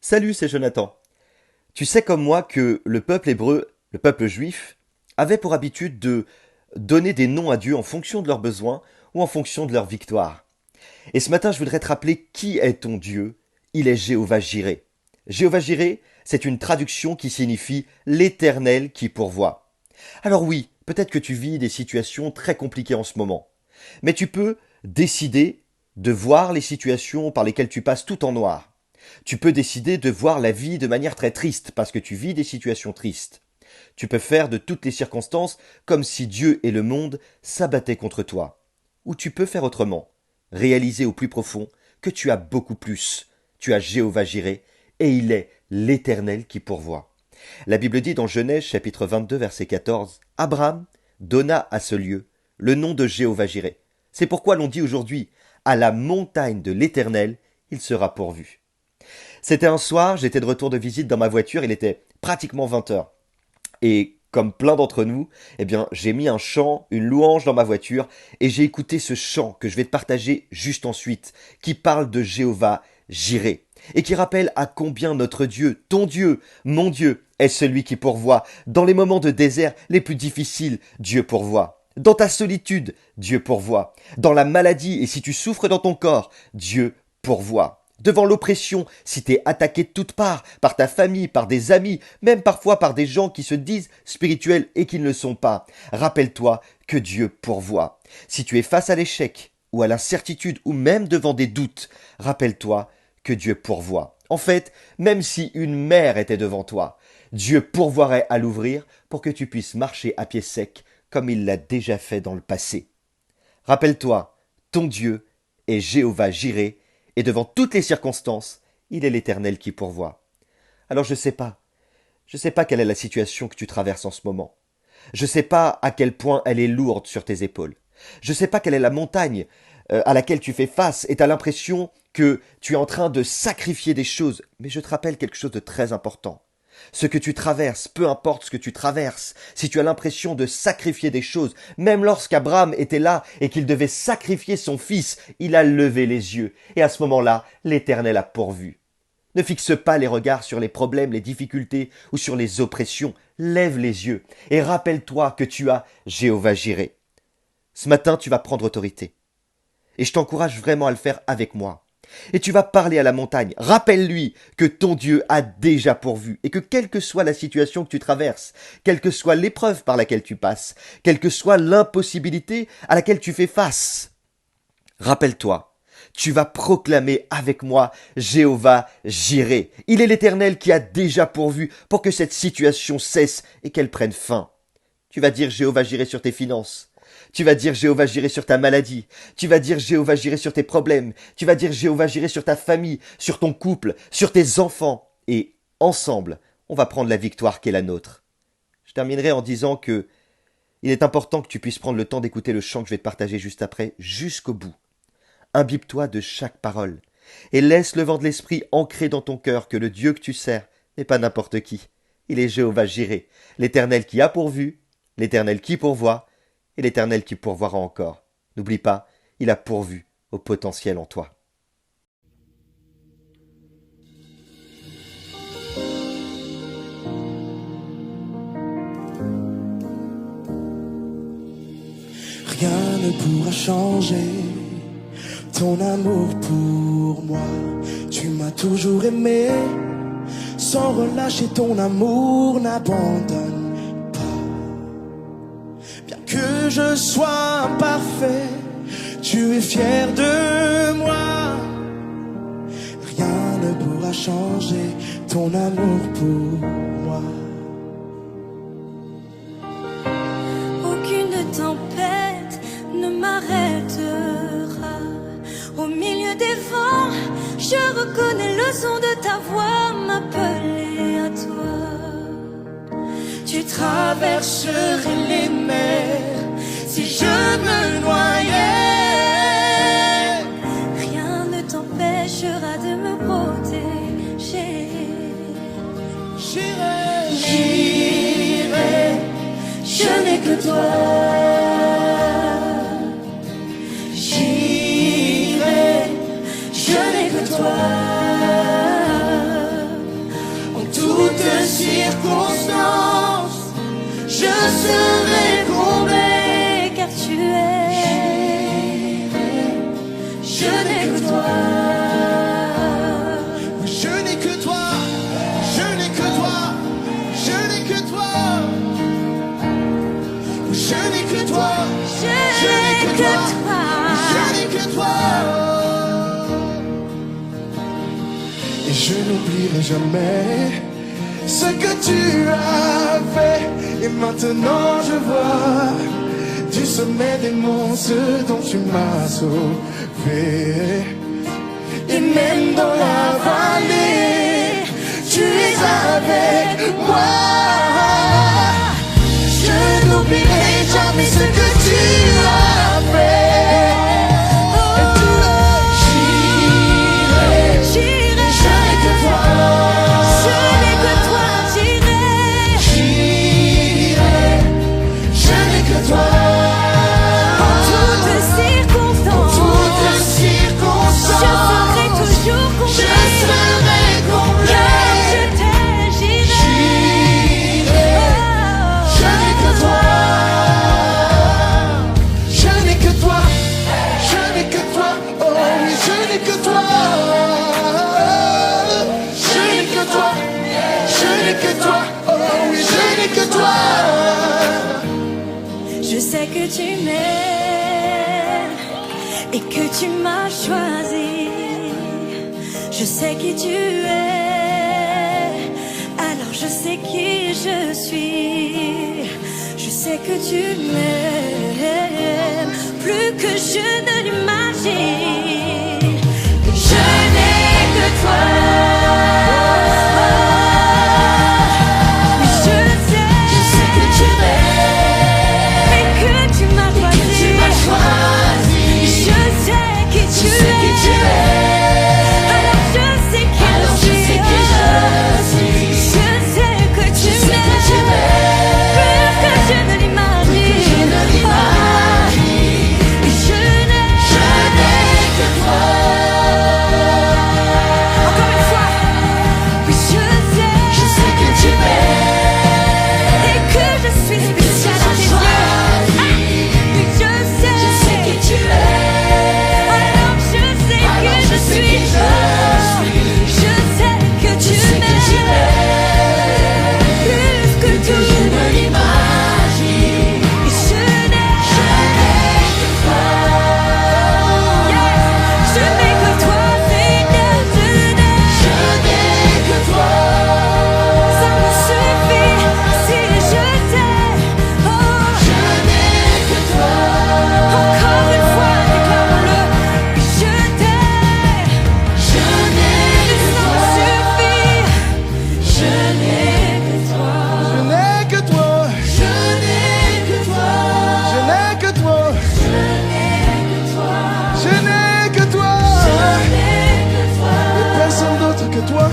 Salut, c'est Jonathan. Tu sais comme moi que le peuple hébreu, le peuple juif, avait pour habitude de donner des noms à Dieu en fonction de leurs besoins ou en fonction de leur victoire. Et ce matin, je voudrais te rappeler qui est ton Dieu. Il est Jéhovah Jireh. Jéhovah Jireh, c'est une traduction qui signifie l'Éternel qui pourvoit. Alors oui, peut-être que tu vis des situations très compliquées en ce moment, mais tu peux décider de voir les situations par lesquelles tu passes tout en noir. Tu peux décider de voir la vie de manière très triste parce que tu vis des situations tristes. Tu peux faire de toutes les circonstances comme si Dieu et le monde s'abattaient contre toi. Ou tu peux faire autrement, réaliser au plus profond que tu as beaucoup plus. Tu as Jéhovah Jireh et il est l'Éternel qui pourvoit. La Bible dit dans Genèse chapitre 22 verset 14, Abraham donna à ce lieu le nom de Jéhovah Jireh. C'est pourquoi l'on dit aujourd'hui, à la montagne de l'Éternel, il sera pourvu. C'était un soir, j'étais de retour de visite dans ma voiture, il était pratiquement 20 heures. Et comme plein d'entre nous, eh bien, j'ai mis un chant, une louange dans ma voiture, et j'ai écouté ce chant que je vais te partager juste ensuite, qui parle de Jéhovah Jireh, et qui rappelle à combien notre Dieu, ton Dieu, mon Dieu, est celui qui pourvoit. Dans les moments de désert les plus difficiles, Dieu pourvoit. Dans ta solitude, Dieu pourvoit. Dans la maladie et si tu souffres dans ton corps, Dieu pourvoit. Devant l'oppression, si t'es attaqué de toutes parts, par ta famille, par des amis, même parfois par des gens qui se disent spirituels et qui ne le sont pas, rappelle-toi que Dieu pourvoit. Si tu es face à l'échec, ou à l'incertitude, ou même devant des doutes, rappelle-toi que Dieu pourvoit. En fait, même si une mer était devant toi, Dieu pourvoirait à l'ouvrir pour que tu puisses marcher à pied sec comme il l'a déjà fait dans le passé. Rappelle-toi, ton Dieu est Jéhovah Jireh, et devant toutes les circonstances, il est l'Éternel qui pourvoit. Alors je sais pas quelle est la situation que tu traverses en ce moment. Je sais pas à quel point elle est lourde sur tes épaules. Je sais pas quelle est la montagne à laquelle tu fais face et tu as l'impression que tu es en train de sacrifier des choses. Mais je te rappelle quelque chose de très important. Ce que tu traverses, peu importe ce que tu traverses, si tu as l'impression de sacrifier des choses, même lorsqu'Abraham était là et qu'il devait sacrifier son fils, il a levé les yeux, et à ce moment-là, l'Éternel a pourvu. Ne fixe pas les regards sur les problèmes, les difficultés ou sur les oppressions, lève les yeux et rappelle-toi que tu as Jéhovah Jireh. Ce matin, tu vas prendre autorité. Et je t'encourage vraiment à le faire avec moi. Et tu vas parler à la montagne. Rappelle-lui que ton Dieu a déjà pourvu et que quelle que soit la situation que tu traverses, quelle que soit l'épreuve par laquelle tu passes, quelle que soit l'impossibilité à laquelle tu fais face, rappelle-toi, tu vas proclamer avec moi Jéhovah Jireh. Il est l'Éternel qui a déjà pourvu pour que cette situation cesse et qu'elle prenne fin. Tu vas dire Jéhovah Jireh sur tes finances. Tu vas dire Jéhovah Jireh sur ta maladie. Tu vas dire Jéhovah Jireh sur tes problèmes. Tu vas dire Jéhovah Jireh sur ta famille, sur ton couple, sur tes enfants. Et ensemble, on va prendre la victoire qui est la nôtre. Je terminerai en disant que il est important que tu puisses prendre le temps d'écouter le chant que je vais te partager juste après, jusqu'au bout. Imbibe-toi de chaque parole et laisse le vent de l'esprit ancrer dans ton cœur que le Dieu que tu sers n'est pas n'importe qui. Il est Jéhovah Jireh, l'Éternel qui a pourvu, l'Éternel qui pourvoit et l'Éternel qui pourvoira encore. N'oublie pas, il a pourvu au potentiel en toi. Rien ne pourra changer ton amour pour moi. Tu m'as toujours aimé, sans relâcher ton amour n'abandonne pas. Bien que je sois imparfait, tu es fier de moi. Rien ne pourra changer ton amour pour moi. Aucune tempête ne m'arrêtera. Au milieu des vents, je reconnais le son de ta voix m'appeler à toi. Tu traverserais les mers si je me noyais. Rien ne t'empêchera de me protéger. J'irai, je n'ai que toi. J'irai, je n'ai que toi. et je n'oublierai jamais ce que tu as fait. Et maintenant je vois du sommet des monts ce dont tu m'as sauvé. Et même dans la vallée, tu es avec moi. Je n'oublierai jamais ce que tu as fait. J'irai, Je n'ai que toi. je n'ai que toi, j'irai. Je n'ai que toi. En toutes circonstances, Toutes circonstances, je serai toujours je comblée. serai comblé. Car je t'aime, j'irai. Je n'ai que toi. Je n'ai que toi. Je n'ai que toi. Oh oui, je n'ai que toi. Je n'ai que toi. Je n'ai que toi. Oh oui, je n'ai que toi. Je sais que tu m'aimes et que tu m'as choisi. Je sais qui tu es, alors je sais qui je suis. Je sais que tu m'aimes plus que je ne l'imagine. Je n'ai que toi. Mais je sais que tu m'aimes et que tu m'as et que tu m'as choisi. Je sais qui tu Je sais qui tu es. Alors je sais qui Alors je je sais suis. qui je suis. Je sais que tu Je sais que tu m'aimes plus que je ne l'imagine. je ne l'imagine. Et je n'ai que toi. encore une fois. Oui, Je sais que tu m'aimes et que je suis spéciale à tes yeux. Oui, je sais qui tu es. alors je sais Alors que je je sais suis. qui je suis. Je sais que tu m'aimes plus que Que je tout. ne l'imagine. Et je n'ai que toi. Je n'ai que toi, Seigneur, je n'ai Que toi. ça me suffit si je t'aime. Oh, Je n'ai que toi. encore une fois, déclare-le. Je t'aime, Je n'ai et ça me suffit. Je n'ai que toi. Je n'ai que toi. Je n'ai que toi. Je n'ai que toi. Je n'ai que toi. Et personne d'autre que toi.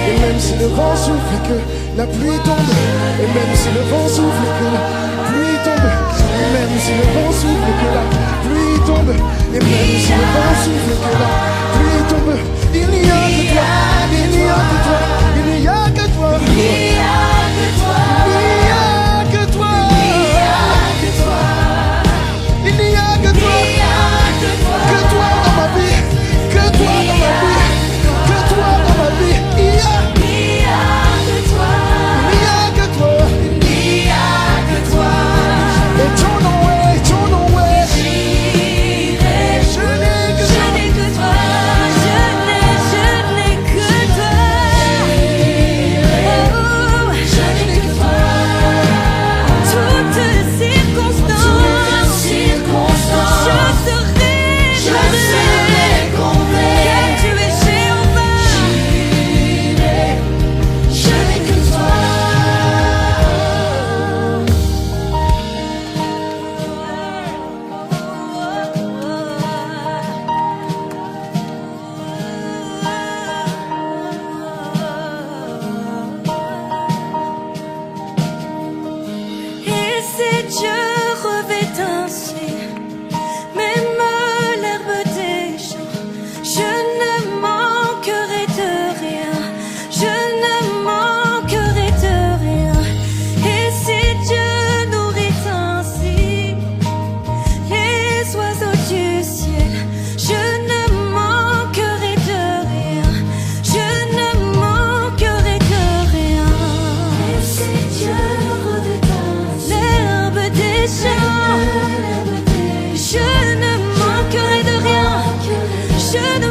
Et même si le vent souffle et que la pluie tombe, et même si le vent souffle et que la pluie tombe, et même si le vent souffle et que la pluie tombe, et même si le vent souffle et que la pluie tombe, il n'y a que toi, il n'y a que toi, il n'y a que toi, il n'y a que toi, il n'y a que toi, il n'y a que toi, que toi dans ma vie, que toi dans ma vie, que toi dans ma vie, il n'y a que toi, et ton nom est, je n'ai que Je n'ai que toi, je n'ai que toi. Oh, je n'ai que toi. toutes circonstances, je serai comblée. Car tu es Jéhovah. Je n'ai que toi. Et si Dieu revêt ainsi même l'herbe des champs, je ne manquerai de rien, je ne manquerai de rien. Et si Dieu nourrit ainsi les oiseaux du ciel, je ne manquerai de rien, je ne manquerai de rien. Et si Dieu revêt ainsi l'herbe des champs, je ne manquerai de rien, je ne